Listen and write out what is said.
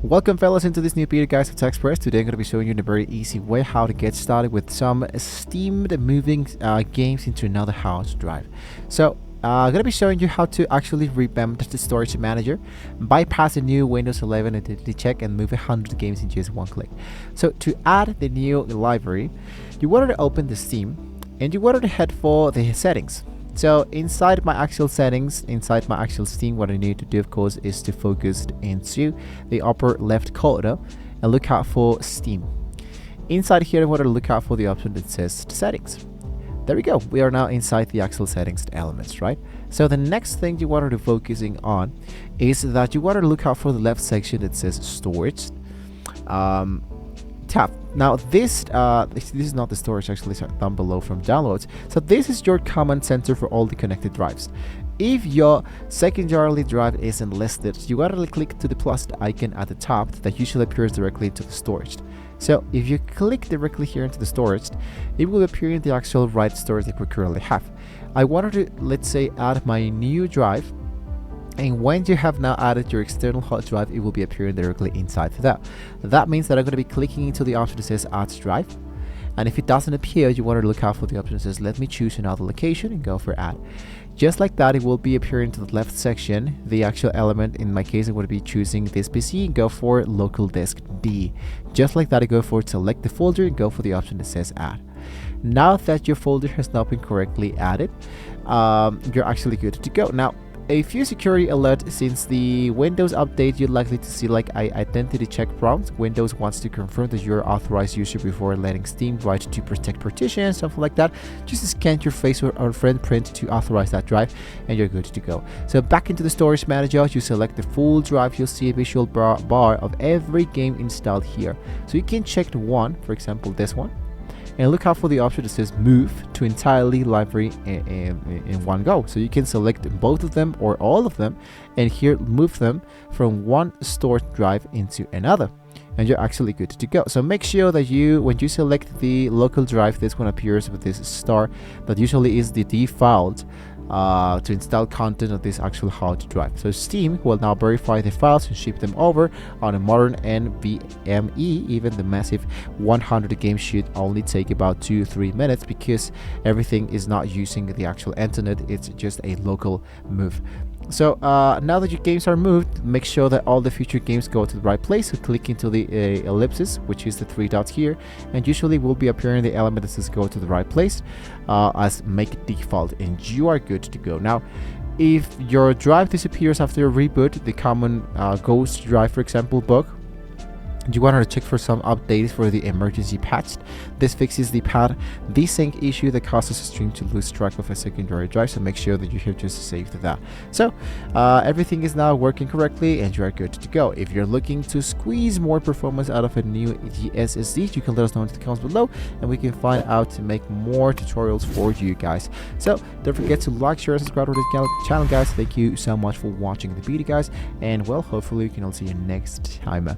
Welcome fellas into this new video guys of TechExpress. Today I'm going to be showing you in a very easy way how to get started with some steamed moving games into another hard drive. So I'm going to be showing you how to actually revamp the storage manager, bypass the new Windows 11 identity check and move 100 games in just one click. So to add the new library, you wanted to open the Steam and you wanted to head for the settings. So inside my actual settings, inside my actual Steam, what I need to do of course is to focus into the upper left corner and look out for Steam. Inside here I want to look out for the option that says settings. There we go, we are now inside the actual settings elements, right? So the next thing you want to be focusing on is that you want to look out for the left section that says storage. Tab. Now this is not the storage, actually it's down below from downloads. So this is your command center for all the connected drives. If your secondary drive isn't listed, you gotta click to the plus icon at the top that usually appears directly into the storage. So if you click directly here into the storage, it will appear in the actual right storage that we currently have. I wanted to, let's say, add my new drive. And when you have now added your external hard drive, it will be appearing directly inside that. That means that I'm going to be clicking into the option that says add drive. And if it doesn't appear, you want to look out for the option that says let me choose another location and go for add. Just like that, it will be appearing to the left section. The actual element, in my case, I'm going to be choosing this PC and go for local disk D. Just like that, I go for select the folder and go for the option that says add. Now that your folder has not been correctly added, you're actually good to go. Now, a few security alerts. Since the Windows update, you're likely to see like identity check prompt. Windows wants to confirm that you're authorized user before letting Steam write to protect partition, something like that. Just scan your face or fingerprint to authorize that drive and you're good to go. So back into the storage manager, you select the full drive, you'll see a visual bar of every game installed here. So you can check the one, for example this one, and look out for the option that says move to entirely library in one go. So you can select both of them or all of them and here move them from one storage drive into another and you're actually good to go. So make sure that when you select the local drive, this one appears with this star that usually is the default to install content of this actual hard drive. So Steam will now verify the files and ship them over on a modern NVMe. Even the massive 100 games should only take about 2-3 minutes because everything is not using the actual internet, it's just a local move. So now that your games are moved, make sure that all the future games go to the right place. So click into the ellipsis, which is the 3 dots here, and usually will be appearing the element that says go to the right place as make default, and you are good to go. Now if your drive disappears after a reboot, the common ghost drive, for example, bug, you want to check for some updates for the emergency patch. This fixes the pad desync issue that causes a stream to lose track of a secondary drive, so make sure that you have just saved that. So everything is now working correctly and you are good to go. If you're looking to squeeze more performance out of a new SSD, you can let us know in the comments below and we can find out to make more tutorials for you guys. So don't forget to like, share, and subscribe to this channel guys. Thank you so much for watching the video guys, and well, hopefully we can all see you next time.